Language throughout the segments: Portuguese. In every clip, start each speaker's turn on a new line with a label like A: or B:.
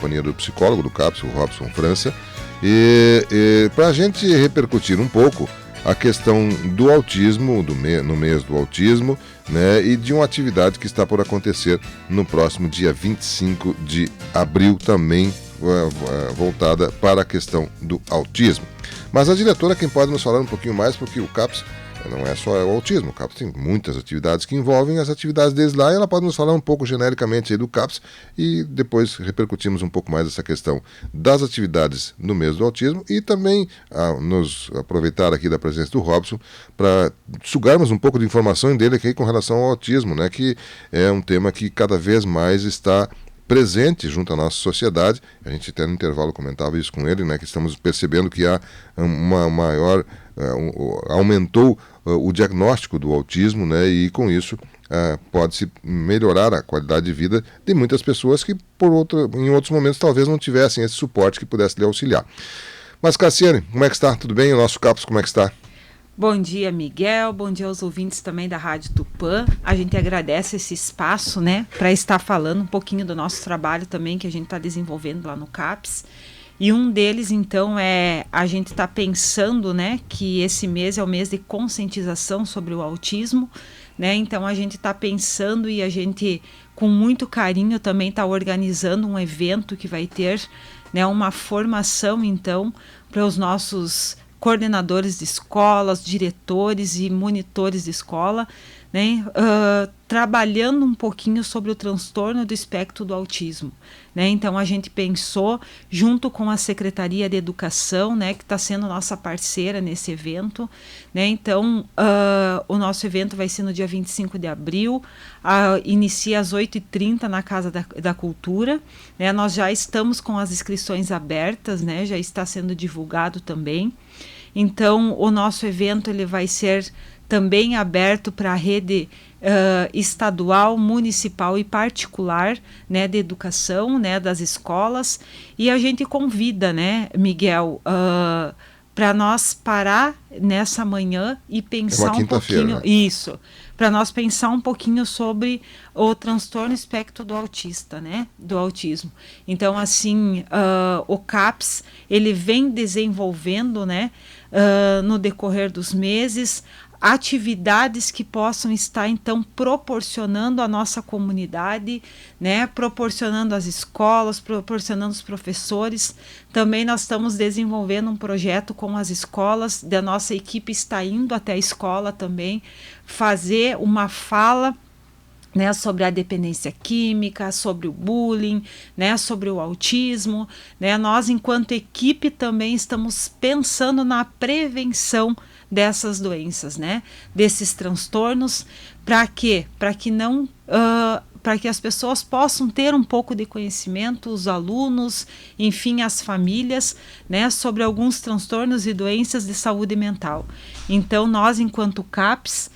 A: companhia do psicólogo do CAPS, o Robson França, e para a gente repercutir um pouco a questão do autismo, no mês do autismo, né, e de uma atividade que está por acontecer no próximo dia 25 de abril, também voltada para a questão do autismo. Mas a diretora quem pode nos falar um pouquinho mais, porque o CAPS não é só o autismo, o CAPS tem muitas atividades que envolvem as atividades deles lá, e ela pode nos falar um pouco genericamente aí do CAPS, e depois repercutimos um pouco mais essa questão das atividades no mês do autismo, e também nos aproveitar aqui da presença do Robson para sugarmos um pouco de informação dele aqui com relação ao autismo, né, que é um tema que cada vez mais está presente junto à nossa sociedade. A gente até no intervalo comentava isso com ele, né, que estamos percebendo que há uma maior aumentou o diagnóstico do autismo, né, e com isso pode-se melhorar a qualidade de vida de muitas pessoas que em outros momentos talvez não tivessem esse suporte que pudesse lhe auxiliar. Mas Cassiane, como é que está? Tudo bem? O nosso CAPS, como é que está?
B: Bom dia, Miguel. Bom dia aos ouvintes também da Rádio Tupã. A gente agradece esse espaço, né, para estar falando um pouquinho do nosso trabalho também que a gente está desenvolvendo lá no CAPS. E um deles, então, a gente está pensando, né, que esse mês é o mês de conscientização sobre o autismo, né? Então a gente está pensando e a gente, com muito carinho, também está organizando um evento que vai ter, né, uma formação, então, para os nossos coordenadores de escolas, diretores e monitores de escola, né, trabalhando um pouquinho sobre o transtorno do espectro do autismo, né? Então a gente pensou, junto com a Secretaria de Educação, né, que está sendo nossa parceira nesse evento, né? Então o nosso evento vai ser no dia 25 de abril, inicia às 8h30 na Casa da Cultura, né? Nós já estamos com as inscrições abertas, né? Já está sendo divulgado também. Então o nosso evento ele vai ser também aberto para a rede estadual, municipal e particular, né, de educação, né, das escolas, e a gente convida, né, Miguel, para nós parar nessa manhã e pensar um pouquinho,
A: né?
B: Isso, para nós pensar um pouquinho sobre o transtorno espectro do autista, né, do autismo. Então, assim, o CAPS, ele vem desenvolvendo, né, no decorrer dos meses, atividades que possam estar, então, proporcionando à nossa comunidade, né, proporcionando às escolas, proporcionando os professores. Também nós estamos desenvolvendo um projeto com as escolas, da nossa equipe está indo até a escola também, fazer uma fala, né, sobre a dependência química, sobre o bullying, né, sobre o autismo, né. Nós, enquanto equipe, também estamos pensando na prevenção dessas doenças, né, desses transtornos, para quê? Para que não, para que as pessoas possam ter um pouco de conhecimento, os alunos, enfim, as famílias, né, sobre alguns transtornos e doenças de saúde mental. Então, nós, enquanto CAPS,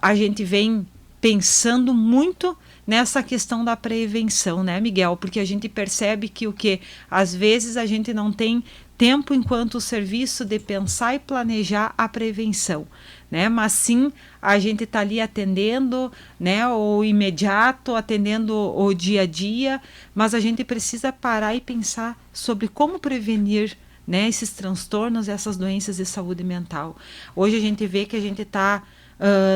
B: a gente vem pensando muito nessa questão da prevenção, né, Miguel? Porque a gente percebe que às vezes a gente não tem tempo enquanto o serviço de pensar e planejar a prevenção, né? Mas sim, a gente está ali atendendo, né, o imediato, atendendo o dia a dia, mas a gente precisa parar e pensar sobre como prevenir, né, esses transtornos, essas doenças de saúde mental. Hoje a gente vê que a gente está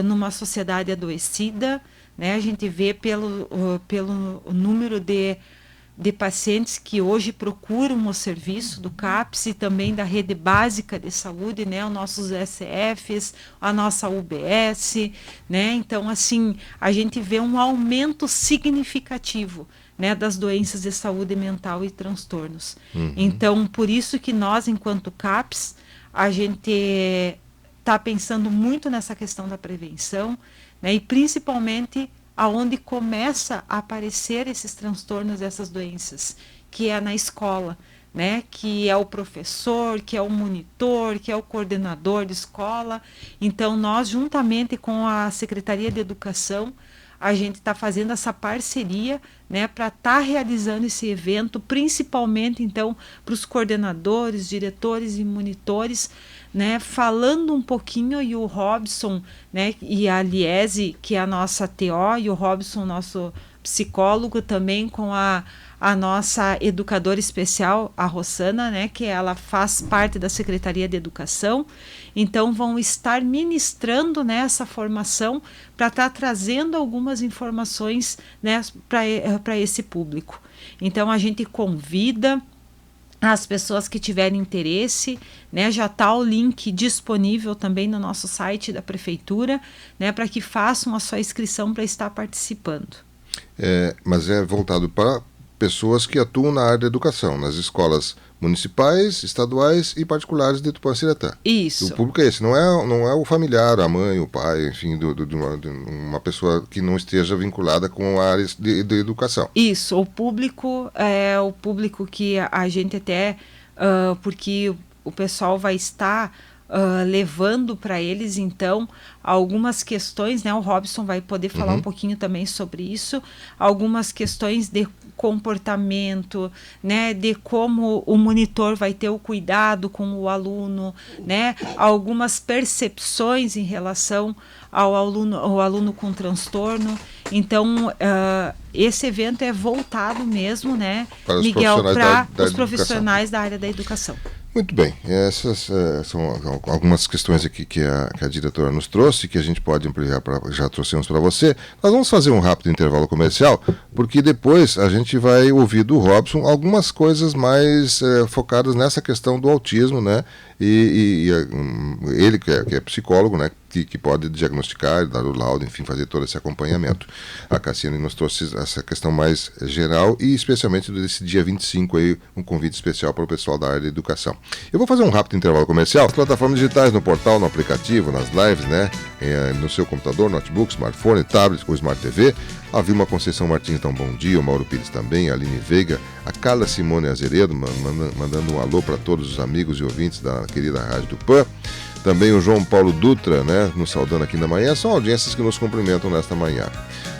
B: numa sociedade adoecida, né? A gente vê pelo número de pacientes que hoje procuram o serviço do CAPS e também da rede básica de saúde, né, os nossos SFs, a nossa UBS, né. Então, assim, a gente vê um aumento significativo, né, das doenças de saúde mental e transtornos. Então, por isso que nós, enquanto CAPS, a gente está pensando muito nessa questão da prevenção, né, e principalmente aonde começa a aparecer esses transtornos, essas doenças, que é na escola, né, que é o professor, que é o monitor, que é o coordenador de escola. Então, nós, juntamente com a Secretaria de Educação, a gente está fazendo essa parceria, né, para estar realizando esse evento, principalmente, então, para os coordenadores, diretores e monitores, né, falando um pouquinho, e o Robson, né, e a Liese, que é a nossa TO, e o Robson, nosso psicólogo, também com a a nossa educadora especial, a Rossana, né, que ela faz parte da Secretaria de Educação. Então vão estar ministrando, né, essa formação para estar trazendo algumas informações, né, para esse público. Então a gente convida as pessoas que tiverem interesse, né, já está o link disponível também no nosso site da Prefeitura, né, para que façam a sua inscrição para estar participando.
A: Mas é voltado para pessoas que atuam na área da educação, nas escolas municipais, estaduais e particulares de Tupã-Siretã.
B: Isso.
A: O público é esse, não é o familiar, a mãe, o pai, enfim, de uma pessoa que não esteja vinculada com a área de educação.
B: Isso, o público é o público que a gente até, porque o pessoal vai estar levando para eles, então, algumas questões, né? O Robson vai poder falar um pouquinho também sobre isso, algumas questões de comportamento, né? De como o monitor vai ter o cuidado com o aluno, né? Algumas percepções em relação ao aluno com transtorno. Então, esse evento é voltado mesmo, né,
A: para os
B: Miguel, para os
A: educação.
B: Profissionais da área da educação.
A: Muito bem, essas são algumas questões aqui que a diretora nos trouxe, que a gente pode ampliar, já trouxemos para você. Nós vamos fazer um rápido intervalo comercial, porque depois a gente vai ouvir do Robson algumas coisas mais focadas nessa questão do autismo, né? E ele, que é psicólogo, né, que pode diagnosticar, dar o laudo, enfim, fazer todo esse acompanhamento. A Cassiane nos trouxe essa questão mais geral e especialmente desse dia 25 aí, um convite especial para o pessoal da área de educação. Eu vou fazer um rápido intervalo comercial. As plataformas digitais, no portal, no aplicativo, nas lives, né, no seu computador, notebook, smartphone, tablet ou Smart TV. A Vilma Conceição Martins dá um bom dia, o Mauro Pires também, a Aline Veiga, a Carla Simone Azeredo, mandando um alô para todos os amigos e ouvintes da querida Rádio Tupã. Também o João Paulo Dutra, né, nos saudando aqui na manhã. São audiências que nos cumprimentam nesta manhã.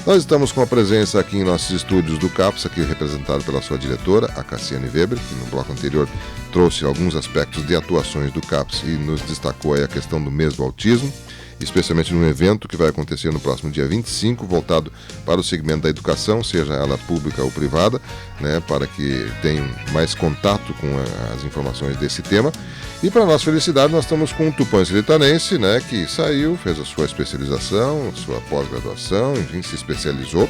A: Nós estamos com a presença aqui em nossos estúdios do CAPS, aqui representado pela sua diretora, a Cassiane Weber, que no bloco anterior trouxe alguns aspectos de atuações do CAPS e nos destacou aí a questão do mês do autismo, especialmente num evento que vai acontecer no próximo dia 25, voltado para o segmento da educação, seja ela pública ou privada, né, para que tenham mais contato com as informações desse tema. E para nossa felicidade, nós estamos com o Tupã-Siritanense, né, que saiu, fez a sua especialização, sua pós-graduação, enfim, se especializou,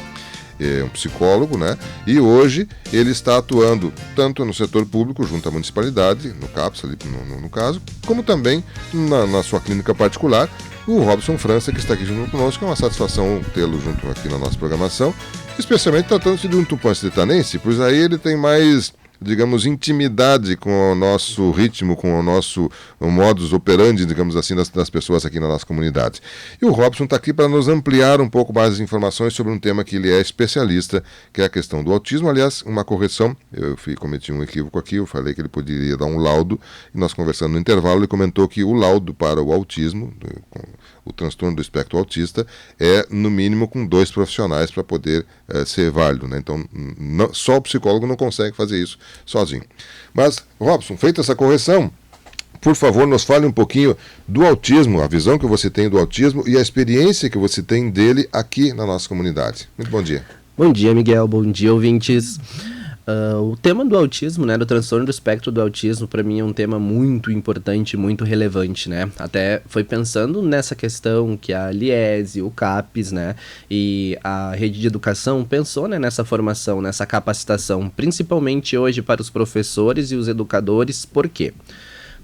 A: é um psicólogo, né, e hoje ele está atuando tanto no setor público, junto à municipalidade, no CAPS, ali no caso, como também na sua clínica particular, o Robson França, que está aqui junto conosco. É uma satisfação tê-lo junto aqui na nossa programação, especialmente tratando-se de um Tupã-Siritanense, pois aí ele tem mais, digamos, intimidade com o nosso ritmo, com o nosso modus operandi, digamos assim, das pessoas aqui na nossa comunidade. E o Robson está aqui para nos ampliar um pouco mais as informações sobre um tema que ele é especialista, que é a questão do autismo. Aliás, uma correção, eu cometi um equívoco aqui, eu falei que ele poderia dar um laudo, e nós conversando no intervalo, ele comentou que o laudo para o autismo, o transtorno do espectro autista, é no mínimo com 2 profissionais para poder ser válido, né? Então, só o psicólogo não consegue fazer isso sozinho. Mas, Robson, feita essa correção, por favor, nos fale um pouquinho do autismo, a visão que você tem do autismo e a experiência que você tem dele aqui na nossa comunidade. Muito bom dia.
C: Bom dia, Miguel. Bom dia, ouvintes. O tema do autismo, né, do transtorno do espectro do autismo, para mim é um tema muito importante, muito relevante, né? Até foi pensando nessa questão que a Liese, o CAPES, né, e a rede de educação pensou, né, nessa formação, nessa capacitação, principalmente hoje para os professores e os educadores. Por quê?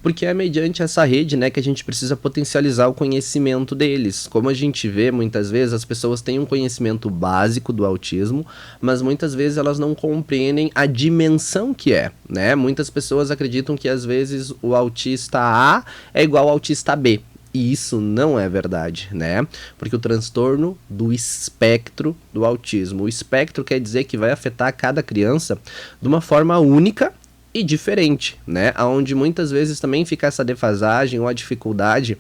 C: Porque é mediante essa rede, né, que a gente precisa potencializar o conhecimento deles. Como a gente vê, muitas vezes, as pessoas têm um conhecimento básico do autismo, mas muitas vezes elas não compreendem a dimensão que é, né? Muitas pessoas acreditam que, às vezes, o autista A é igual ao autista B. E isso não é verdade, né? Porque o transtorno do espectro do autismo, o espectro quer dizer que vai afetar cada criança de uma forma única e diferente, né? Onde muitas vezes também fica essa defasagem ou a dificuldade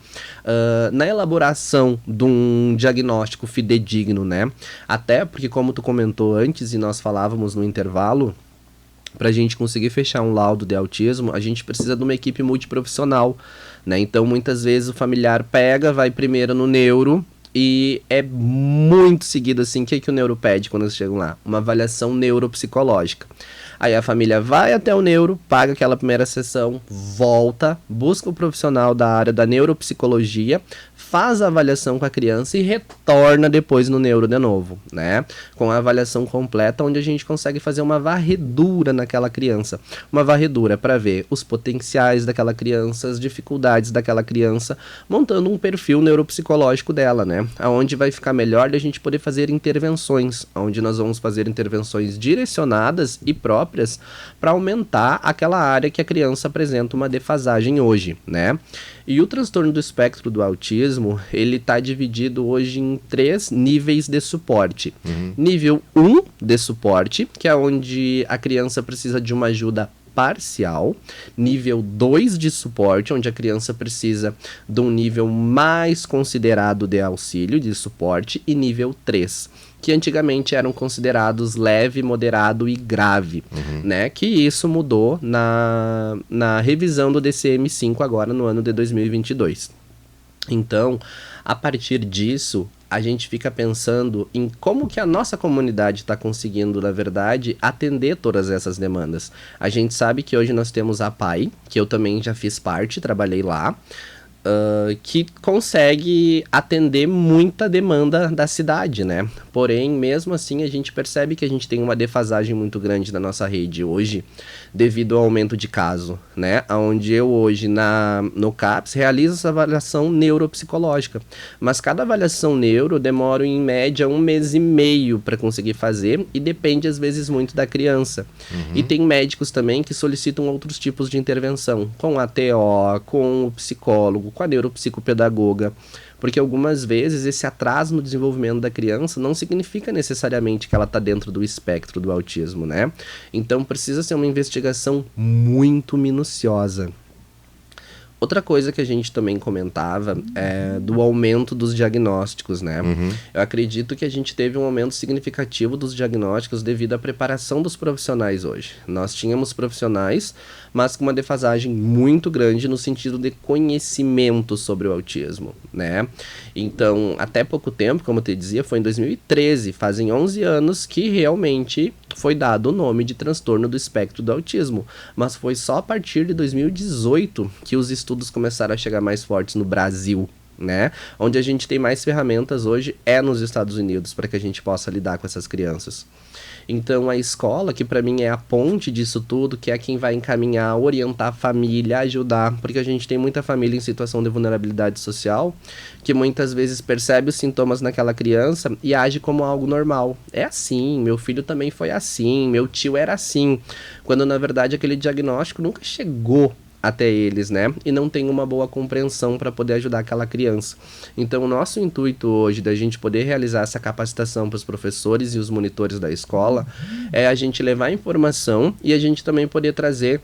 C: na elaboração de um diagnóstico fidedigno, né? Até porque, como tu comentou antes e nós falávamos no intervalo, para a gente conseguir fechar um laudo de autismo, a gente precisa de uma equipe multiprofissional, né? Então, muitas vezes o familiar vai primeiro no neuro, e é muito seguido assim. O que o neuro pede quando eles chegam lá? Uma avaliação neuropsicológica. Aí a família vai até o neuro, paga aquela primeira sessão, volta, busca o profissional da área da neuropsicologia, faz a avaliação com a criança e retorna depois no neuro de novo, né? Com a avaliação completa, onde a gente consegue fazer uma varredura naquela criança. Uma varredura para ver os potenciais daquela criança, as dificuldades daquela criança, montando um perfil neuropsicológico dela, né? Aonde vai ficar melhor de a gente poder fazer intervenções, onde nós vamos fazer intervenções direcionadas e próprias para aumentar aquela área que a criança apresenta uma defasagem hoje, né? E o transtorno do espectro do autismo, ele está dividido hoje em 3 níveis de suporte. Nível 1 de suporte, que é onde a criança precisa de uma ajuda parcial. Nível 2 de suporte, onde a criança precisa de um nível mais considerado de auxílio, de suporte. E nível 3, que antigamente eram considerados leve, moderado e grave, né? Que isso mudou na revisão do DCM-5 agora no ano de 2022. Então, a partir disso, a gente fica pensando em como que a nossa comunidade está conseguindo, na verdade, atender todas essas demandas. A gente sabe que hoje nós temos a PAI, que eu também já fiz parte, trabalhei lá, que consegue atender muita demanda da cidade, né? Porém, mesmo assim, a gente percebe que a gente tem uma defasagem muito grande na nossa rede hoje, devido ao aumento de caso, né? Onde eu hoje, no CAPS, realizo essa avaliação neuropsicológica. Mas cada avaliação neuro demora, em média, 1 mês e meio para conseguir fazer, e depende, às vezes, muito da criança. E tem médicos também que solicitam outros tipos de intervenção, com a TO, com o psicólogo, com a neuropsicopedagoga, porque algumas vezes esse atraso no desenvolvimento da criança não significa necessariamente que ela está dentro do espectro do autismo, né? Então precisa ser uma investigação muito minuciosa. Outra coisa que a gente também comentava é do aumento dos diagnósticos, né? Eu acredito que a gente teve um aumento significativo dos diagnósticos devido à preparação dos profissionais hoje. Nós tínhamos profissionais, mas com uma defasagem muito grande no sentido de conhecimento sobre o autismo, né? Então, até pouco tempo, como eu te dizia, foi em 2013, fazem 11 anos que realmente foi dado o nome de transtorno do espectro do autismo, mas foi só a partir de 2018 que os estudos começaram a chegar mais fortes no Brasil, né? Onde a gente tem mais ferramentas hoje é nos Estados Unidos para que a gente possa lidar com essas crianças. Então a escola, que para mim é a ponte disso tudo, que é quem vai encaminhar, orientar a família, ajudar, porque a gente tem muita família em situação de vulnerabilidade social, que muitas vezes percebe os sintomas naquela criança e age como algo normal. É assim, meu filho também foi assim, meu tio era assim, quando na verdade aquele diagnóstico nunca chegou até eles, né? E não tem uma boa compreensão para poder ajudar aquela criança. Então, o nosso intuito hoje da gente poder realizar essa capacitação para os professores e os monitores da escola é a gente levar informação e a gente também poder trazer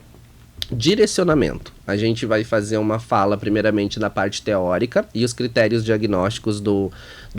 C: direcionamento. A gente vai fazer uma fala primeiramente na parte teórica e os critérios diagnósticos do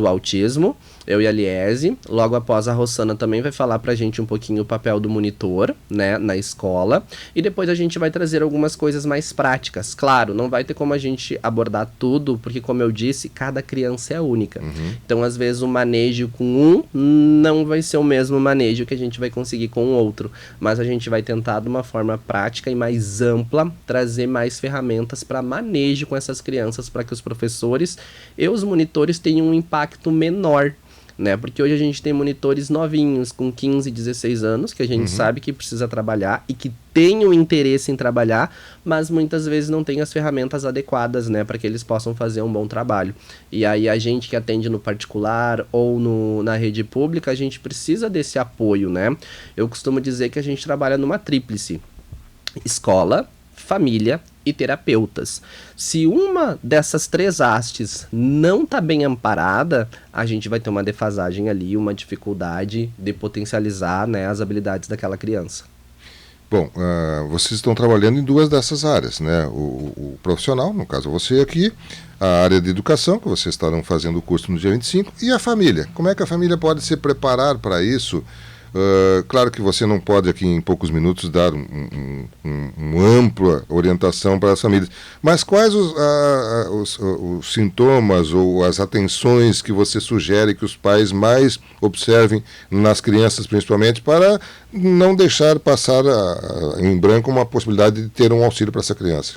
C: autismo, eu e a Liese. Logo após, a Rossana também vai falar pra gente um pouquinho o papel do monitor, né, na escola, e depois a gente vai trazer algumas coisas mais práticas. Claro, não vai ter como a gente abordar tudo, porque como eu disse, cada criança é única. Então, às vezes, o manejo com um não vai ser o mesmo manejo que a gente vai conseguir com o outro, mas a gente vai tentar de uma forma prática e mais ampla trazer mais ferramentas para manejo com essas crianças, para que os professores e os monitores tenham um impacto menor, né? Porque hoje a gente tem monitores novinhos, com 15, 16 anos, que a gente sabe que precisa trabalhar e que tem o interesse em trabalhar, mas muitas vezes não tem as ferramentas adequadas, né? Para que eles possam fazer um bom trabalho. E aí a gente que atende no particular ou na rede pública, a gente precisa desse apoio, né? Eu costumo dizer que a gente trabalha numa tríplice: escola, família e terapeutas. Se uma dessas 3 hastes não está bem amparada, a gente vai ter uma defasagem ali, uma dificuldade de potencializar, né, as habilidades daquela criança.
A: Bom, vocês estão trabalhando em 2 dessas áreas, né? O profissional, no caso você aqui, a área de educação, que vocês estarão fazendo o curso no dia 25, e a família. Como é que a família pode se preparar para isso? Claro que você não pode aqui em poucos minutos dar uma ampla orientação para as famílias, mas quais os sintomas ou as atenções que você sugere que os pais mais observem nas crianças, principalmente, para não deixar passar em branco uma possibilidade de ter um auxílio para essa criança?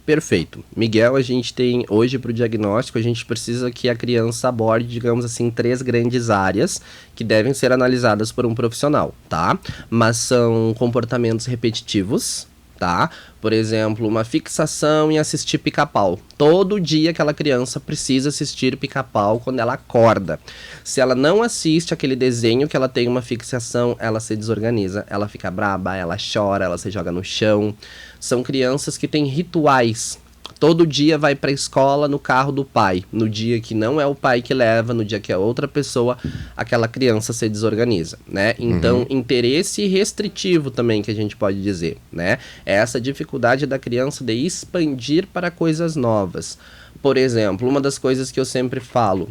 C: Perfeito. Miguel, a gente tem hoje para o diagnóstico, a gente precisa que a criança aborde, digamos assim, 3 grandes áreas que devem ser analisadas por um profissional, tá? Mas são comportamentos repetitivos, tá? Por exemplo, uma fixação em assistir Pica-Pau. Todo dia aquela criança precisa assistir Pica-Pau quando ela acorda. Se ela não assiste aquele desenho que ela tem uma fixação, ela se desorganiza, ela fica braba, ela chora, ela se joga no chão. São crianças que têm rituais. Todo dia vai para a escola no carro do pai. No dia que não é o pai que leva, no dia que é outra pessoa, aquela criança se desorganiza, né? Então, interesse restritivo também, que a gente pode dizer, né? É essa dificuldade da criança de expandir para coisas novas. Por exemplo, uma das coisas que eu sempre falo,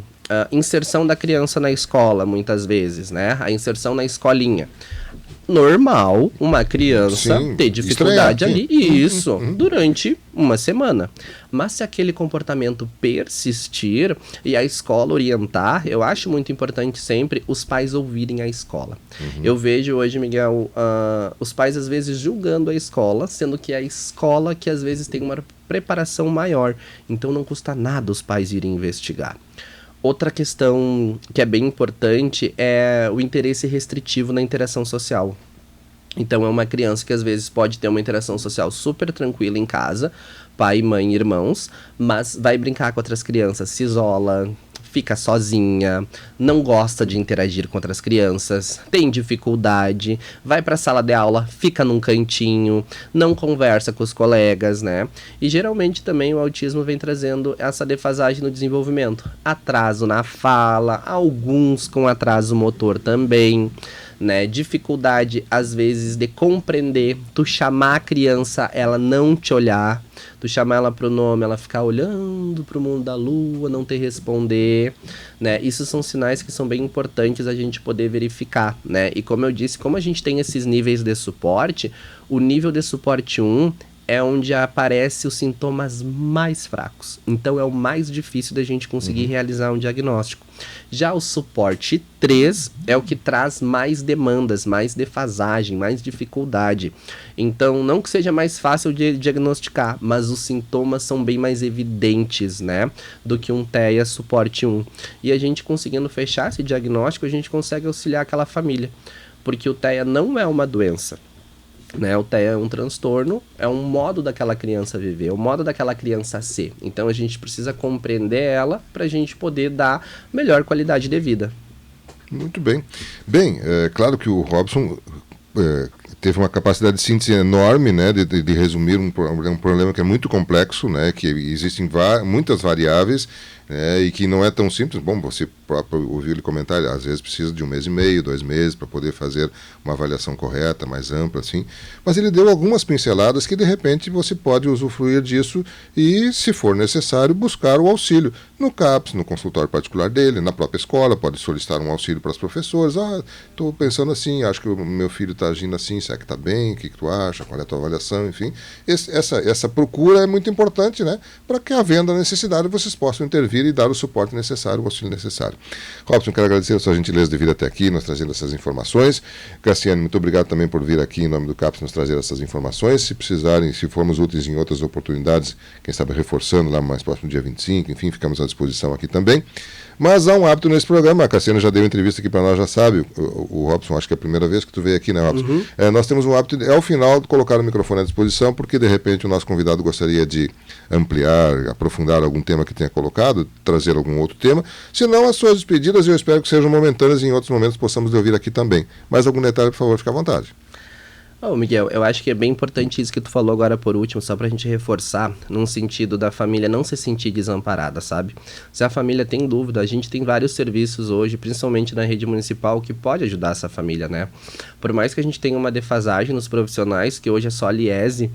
C: inserção da criança na escola, muitas vezes, né? A inserção na escolinha. Normal uma criança ter dificuldade ali, isso, durante uma semana. Mas se aquele comportamento persistir e a escola orientar, eu acho muito importante sempre os pais ouvirem a escola. Eu vejo hoje, Miguel, os pais às vezes julgando a escola, sendo que é a escola que às vezes tem uma preparação maior. Então não custa nada os pais irem investigar. Outra questão que é bem importante é o interesse restritivo na interação social. Então é uma criança que às vezes pode ter uma interação social super tranquila em casa, pai, mãe, irmãos, mas vai brincar com outras crianças, se isola, fica sozinha, não gosta de interagir com outras crianças, tem dificuldade, vai para a sala de aula, fica num cantinho, não conversa com os colegas, né? E geralmente também o autismo vem trazendo essa defasagem no desenvolvimento, atraso na fala, alguns com atraso motor também, né? Dificuldade às vezes de compreender, tu chamar a criança, ela não te olhar, tu chamar ela pro nome, ela ficar olhando pro mundo da lua, não te responder, né? Isso são sinais que são bem importantes a gente poder verificar, né? E como eu disse, como a gente tem esses níveis de suporte, o nível de suporte 1 é onde aparecem os sintomas mais fracos. Então é o mais difícil da gente conseguir realizar um diagnóstico. Já o suporte 3 é o que traz mais demandas, mais defasagem, mais dificuldade. Então não que seja mais fácil de diagnosticar, mas os sintomas são bem mais evidentes, né, do que um TEA suporte 1. E a gente conseguindo fechar esse diagnóstico, a gente consegue auxiliar aquela família. Porque o TEA não é uma doença. Né, o TEA é um transtorno, é um modo daquela criança viver, é um modo daquela criança ser. Então a gente precisa compreender ela para a gente poder dar melhor qualidade de vida.
A: Muito bem. Bem, é claro que o Robson teve uma capacidade de síntese enorme, né, de resumir um problema que é muito complexo, né, que existem muitas variáveis, e que não é tão simples. Bom, você próprio ouviu ele comentar, às vezes precisa de 1 mês e meio, 2 meses para poder fazer uma avaliação correta, mais ampla, assim. Mas ele deu algumas pinceladas que de repente você pode usufruir disso e, se for necessário, buscar o auxílio no CAPS, no consultório particular dele, na própria escola, pode solicitar um auxílio para as professoras. Estou pensando assim, acho que o meu filho está agindo assim, será que está bem? O que tu acha? Qual é a tua avaliação? Enfim, essa procura é muito importante, né, para que, havendo a necessidade, vocês possam intervir e dar o suporte necessário, o auxílio necessário. Robson, quero agradecer a sua gentileza de vir até aqui, nos trazendo essas informações. Cassiane, muito obrigado também por vir aqui em nome do CAPS nos trazer essas informações. Se precisarem, se formos úteis em outras oportunidades, quem sabe reforçando lá mais próximo dia 25, enfim, ficamos à disposição aqui também. Mas há um hábito nesse programa, a Cassiane já deu entrevista aqui para nós, já sabe, o Robson, acho que é a primeira vez que tu veio aqui, né, Robson? Nós temos um hábito, ao final, de colocar o microfone à disposição, porque de repente o nosso convidado gostaria de ampliar, aprofundar algum tema que tenha colocado, trazer algum outro tema. Se não, as suas despedidas eu espero que sejam momentâneas e em outros momentos possamos ouvir aqui também. Mais algum detalhe, por favor, fique à vontade.
C: Miguel, eu acho que é bem importante isso que tu falou agora por último, só pra gente reforçar, num sentido da família não se sentir desamparada, sabe? Se a família tem dúvida, a gente tem vários serviços hoje, principalmente na rede municipal, que pode ajudar essa família, né? Por mais que a gente tenha uma defasagem nos profissionais, que hoje é só a Liese,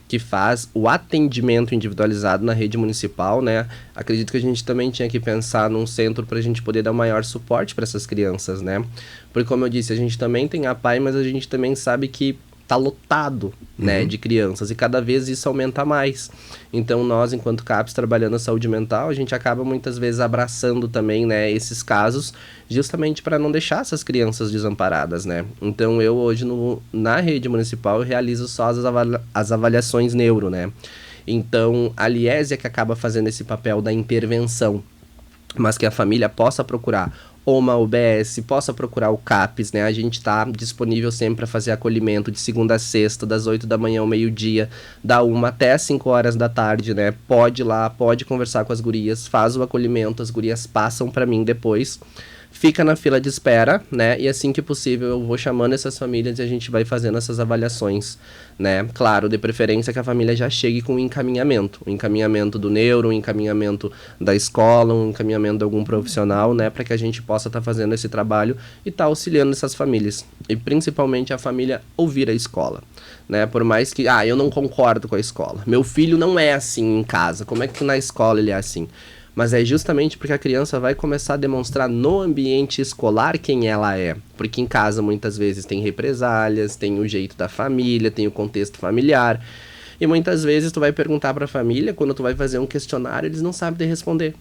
C: que faz o atendimento individualizado na rede municipal, né? Acredito que a gente também tinha que pensar num centro para a gente poder dar maior suporte para essas crianças, né? Porque, como eu disse, a gente também tem a PAI, mas a gente também sabe que tá lotado, né, de crianças, e cada vez isso aumenta mais. Então, nós, enquanto CAPS, trabalhando a saúde mental, a gente acaba muitas vezes abraçando também, né, esses casos, justamente para não deixar essas crianças desamparadas, né. Então, eu hoje, na rede municipal, eu realizo só as avaliações neuro, né. Então, a Liesia que acaba fazendo esse papel da intervenção, mas que a família possa procurar ou uma UBS, possa procurar o CAPS, né? A gente está disponível sempre para fazer acolhimento de segunda a sexta, das 8 da manhã ao meio-dia, da 1 até as 5 horas da tarde, né? Pode ir lá, pode conversar com as gurias, faz o acolhimento, as gurias passam para mim depois, fica na fila de espera, né? E assim que possível eu vou chamando essas famílias e a gente vai fazendo essas avaliações, né? Claro, de preferência que a família já chegue com um encaminhamento do neuro, um encaminhamento da escola, um encaminhamento de algum profissional, né? Para que a gente possa estar fazendo esse trabalho e estar auxiliando essas famílias. E principalmente a família ouvir a escola, né? Por mais que, eu não concordo com a escola. Meu filho não é assim em casa, como é que na escola ele é assim? Mas é justamente porque a criança vai começar a demonstrar no ambiente escolar quem ela é. Porque em casa, muitas vezes, tem represálias, tem o jeito da família, tem o contexto familiar. E muitas vezes tu vai perguntar para a família, quando tu vai fazer um questionário, eles não sabem te responder.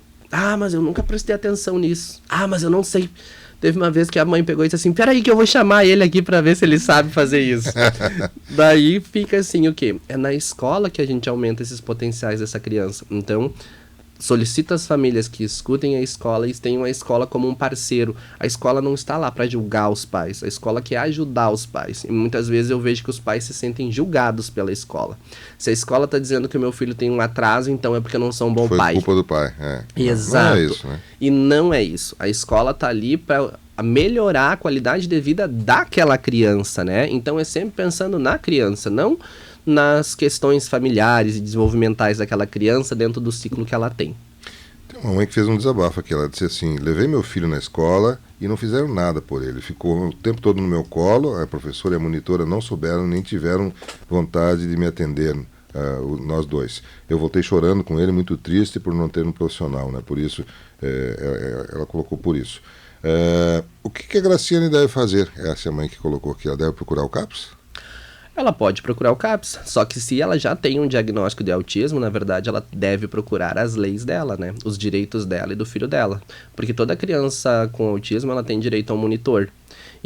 C: Mas eu nunca prestei atenção nisso. Mas eu não sei. Teve uma vez que a mãe pegou e disse assim, peraí que eu vou chamar ele aqui para ver se ele sabe fazer isso. Daí fica assim, o quê? É na escola que a gente aumenta esses potenciais dessa criança. Então, solicita às famílias que escutem a escola e tenham a escola como um parceiro. A escola não está lá para julgar os pais, a escola quer ajudar os pais. E muitas vezes eu vejo que os pais se sentem julgados pela escola. Se a escola está dizendo que o meu filho tem um atraso, então é porque eu não sou um bom pai.
A: Foi culpa do pai.
C: Exato.
A: Não é isso, né?
C: E não é isso. A escola está ali para melhorar a qualidade de vida daquela criança, né? Então é sempre pensando na criança, não nas questões familiares e desenvolvimentais daquela criança dentro do ciclo que ela tem.
A: Tem uma mãe que fez um desabafo aqui, ela disse assim, levei meu filho na escola e não fizeram nada por ele, ficou o tempo todo no meu colo, a professora e a monitora não souberam, nem tiveram vontade de me atender, nós dois. Eu voltei chorando com ele, muito triste por não ter um profissional, né? Por isso, ela colocou por isso. O que a Graciane deve fazer? Essa é a mãe que colocou aqui, ela deve procurar o CAPS?
C: Ela pode procurar o CAPS, só que se ela já tem um diagnóstico de autismo, na verdade ela deve procurar as leis dela, né? Os direitos dela e do filho dela. Porque toda criança com autismo, ela tem direito a um monitor.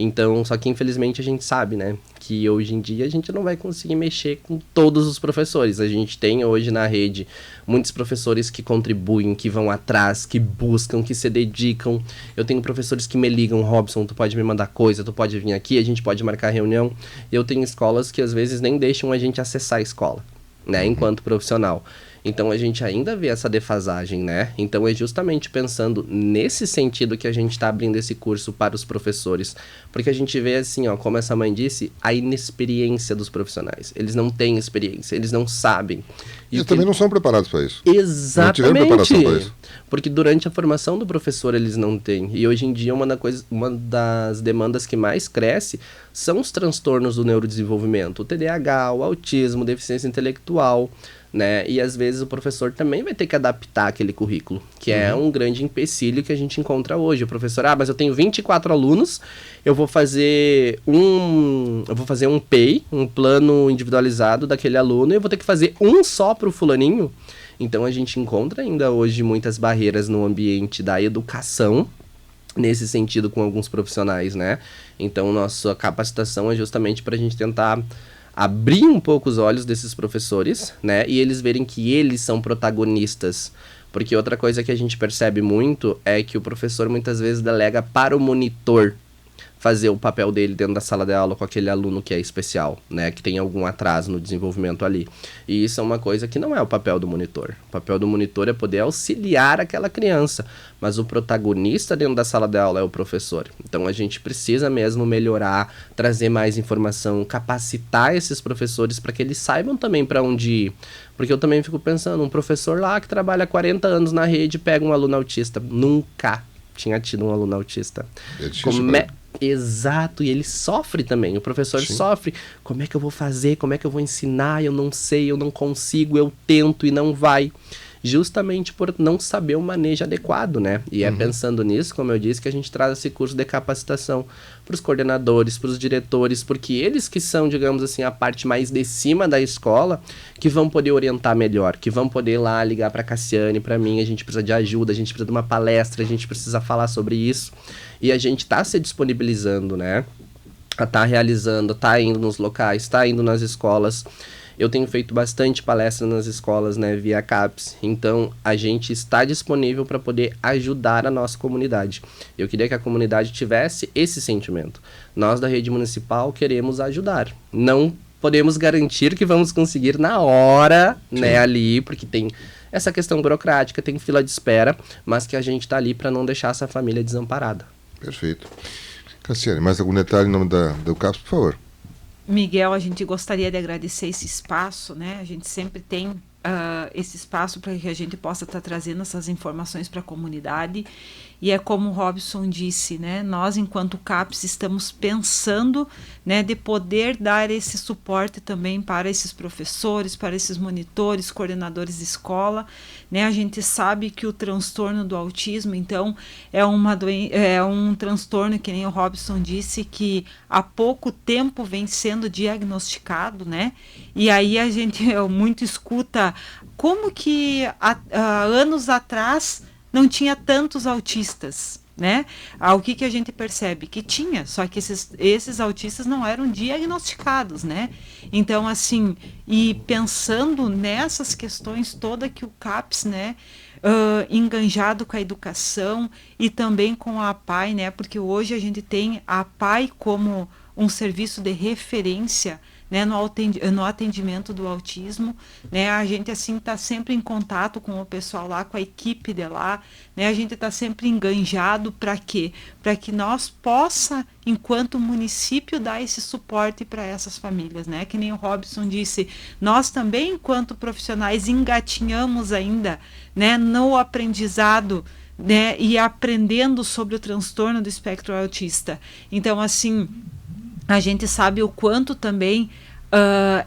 C: Então, só que infelizmente a gente sabe, né? Que hoje em dia a gente não vai conseguir mexer com todos os professores. A gente tem hoje na rede muitos professores que contribuem, que vão atrás, que buscam, que se dedicam. Eu tenho professores que me ligam, Robson, tu pode me mandar coisa, tu pode vir aqui, a gente pode marcar reunião. Eu tenho escolas que às vezes nem deixam a gente acessar a escola, né? Enquanto profissional. Então a gente ainda vê essa defasagem, né? Então é justamente pensando nesse sentido que a gente está abrindo esse curso para os professores. Porque a gente vê assim, como essa mãe disse, a inexperiência dos profissionais. Eles não têm experiência, eles não sabem.
A: Eles também não são preparados para isso.
C: Exatamente.
A: Não tiveram preparação para isso.
C: Porque durante a formação do professor eles não têm. E hoje em dia uma das demandas que mais cresce são os transtornos do neurodesenvolvimento. O TDAH, o autismo, deficiência intelectual, né? E às vezes o professor também vai ter que adaptar aquele currículo, que é um grande empecilho que a gente encontra hoje. O professor, mas eu tenho 24 alunos, eu vou fazer um PEI, um plano individualizado daquele aluno, e eu vou ter que fazer um só para o fulaninho. Então a gente encontra ainda hoje muitas barreiras no ambiente da educação, nesse sentido com alguns profissionais, né? Então nossa capacitação é justamente para a gente tentar abrir um pouco os olhos desses professores, né? E eles verem que eles são protagonistas. Porque outra coisa que a gente percebe muito é que o professor muitas vezes delega para o monitor fazer o papel dele dentro da sala de aula com aquele aluno que é especial, né? Que tem algum atraso no desenvolvimento ali. E isso é uma coisa que não é o papel do monitor. O papel do monitor é poder auxiliar aquela criança, mas o protagonista dentro da sala de aula é o professor. Então a gente precisa mesmo melhorar, trazer mais informação, capacitar esses professores para que eles saibam também para onde ir. Porque eu também fico pensando, um professor lá que trabalha há 40 anos na rede pega um aluno autista. Nunca tinha tido um aluno autista. Exato, e ele sofre também, o professor
A: Sim.
C: sofre. Como é que eu vou fazer? Como é que eu vou ensinar? Eu não sei, eu não consigo, eu tento e não vai. Justamente por não saber o manejo adequado, né? E é pensando nisso, como eu disse, que a gente traz esse curso de capacitação para os coordenadores, para os diretores, porque eles que são, digamos assim, a parte mais de cima da escola, que vão poder orientar melhor, que vão poder ir lá ligar para a Cassiane, para mim, a gente precisa de ajuda, a gente precisa de uma palestra, a gente precisa falar sobre isso. E a gente está se disponibilizando, né? Tá realizando, tá indo nos locais, tá indo nas escolas. Eu tenho feito bastante palestra nas escolas, né, via CAPES. Então, a gente está disponível para poder ajudar a nossa comunidade. Eu queria que a comunidade tivesse esse sentimento. Nós da rede municipal queremos ajudar. Não podemos garantir que vamos conseguir na hora, né, ali, porque tem essa questão burocrática, tem fila de espera, mas que a gente está ali para não deixar essa família desamparada.
A: Perfeito. Cassiane, mais algum detalhe em nome do CAPES, por favor?
B: Miguel, a gente gostaria de agradecer esse espaço, né? A gente sempre tem esse espaço para que a gente possa estar trazendo essas informações para a comunidade. E é como o Robson disse, né? Nós, enquanto CAPES, estamos pensando, né, de poder dar esse suporte também para esses professores, para esses monitores, coordenadores de escola, né? A gente sabe que o transtorno do autismo, então, é um transtorno, que nem o Robson disse, que há pouco tempo vem sendo diagnosticado, né? E aí a gente muito escuta como que há anos atrás não tinha tantos autistas, né? O que a gente percebe? Que tinha, só que esses autistas não eram diagnosticados, né? Então, assim, e pensando nessas questões todas que o CAPES, né, enganjado com a educação e também com a APAE, né? Porque hoje a gente tem a APAE como um serviço de referência, né, no atendimento do autismo, né? A gente assim está sempre em contato com o pessoal lá, com a equipe de lá, né? A gente está sempre enganjado para quê? Para que nós possa, enquanto município, dar esse suporte para essas famílias, né? Que nem o Robson disse, nós também, enquanto profissionais, engatinhamos ainda, né, no aprendizado, né, e aprendendo sobre o transtorno do espectro autista. Então, assim, a gente sabe o quanto também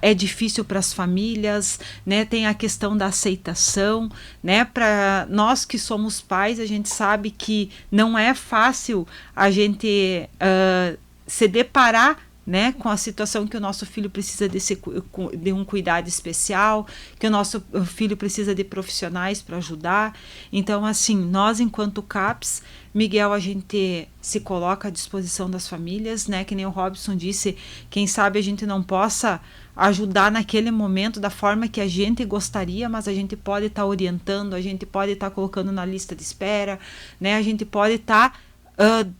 B: é difícil para as famílias, né? Tem a questão da aceitação, né? Para nós que somos pais, a gente sabe que não é fácil a gente se deparar, né, com a situação que o nosso filho precisa de um cuidado especial, que o nosso filho precisa de profissionais para ajudar. Então, assim, nós, enquanto CAPES, Miguel, a gente se coloca à disposição das famílias, né? Que nem o Robson disse, quem sabe a gente não possa ajudar naquele momento da forma que a gente gostaria, mas a gente pode estar orientando, a gente pode estar colocando na lista de espera, né? A gente pode estar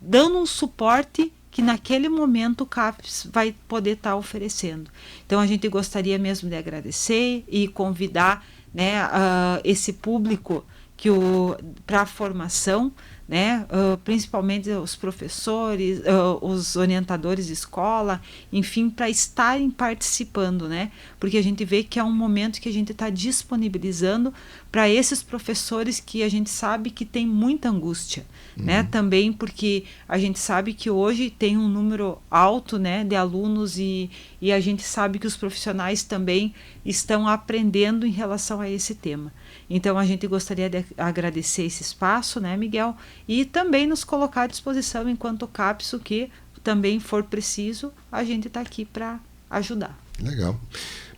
B: dando um suporte que naquele momento o CAPES vai poder estar oferecendo. Então a gente gostaria mesmo de agradecer e convidar, né, esse público para a formação, né, principalmente os professores, os orientadores de escola, enfim, para estarem participando, né, porque a gente vê que é um momento que a gente está disponibilizando para esses professores que a gente sabe que tem muita angústia, né, também porque a gente sabe que hoje tem um número alto, né, de alunos e a gente sabe que os profissionais também estão aprendendo em relação a esse tema. Então a gente gostaria de agradecer esse espaço, né, Miguel, e também nos colocar à disposição enquanto CAPES, o que também for preciso, a gente está aqui para ajudar.
A: Legal.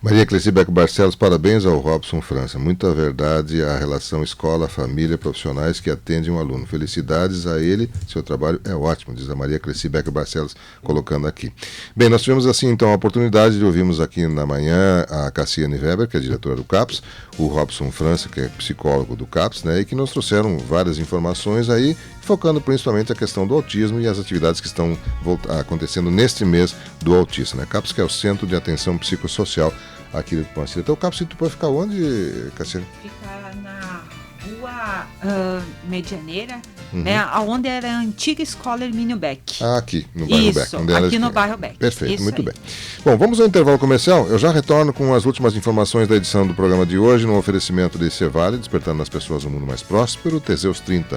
A: Maria Cleci Beco Barcelos, parabéns ao Robson França. Muita verdade a relação escola, família, profissionais que atendem um aluno. Felicidades a ele, seu trabalho é ótimo, diz a Maria Cleci Beco Barcelos, colocando aqui. Bem, nós tivemos assim então a oportunidade de ouvirmos aqui na manhã a Cassiane Weber, que é diretora do CAPES, o Robson França, que é psicólogo do CAPES, né, e que nos trouxeram várias informações aí, focando principalmente a questão do autismo e as atividades que estão acontecendo neste mês do autista, né? CAPES, que é o Centro de Atenção Psicossocial aqui do Pancilha. Então o CAPES tu pode ficar onde, Cassiane?
B: Fica na Rua Medianeira, né, onde era a antiga escola Hermínio Beck.
A: Aqui, no bairro Beck.
B: Isso, aqui no bairro Beck.
A: Perfeito,
B: isso
A: muito
B: aí.
A: bem. Bom, vamos ao intervalo comercial. Eu já retorno com as últimas informações da edição do programa de hoje, no oferecimento de Cevale, despertando nas pessoas um mundo mais próspero, Teseus 30.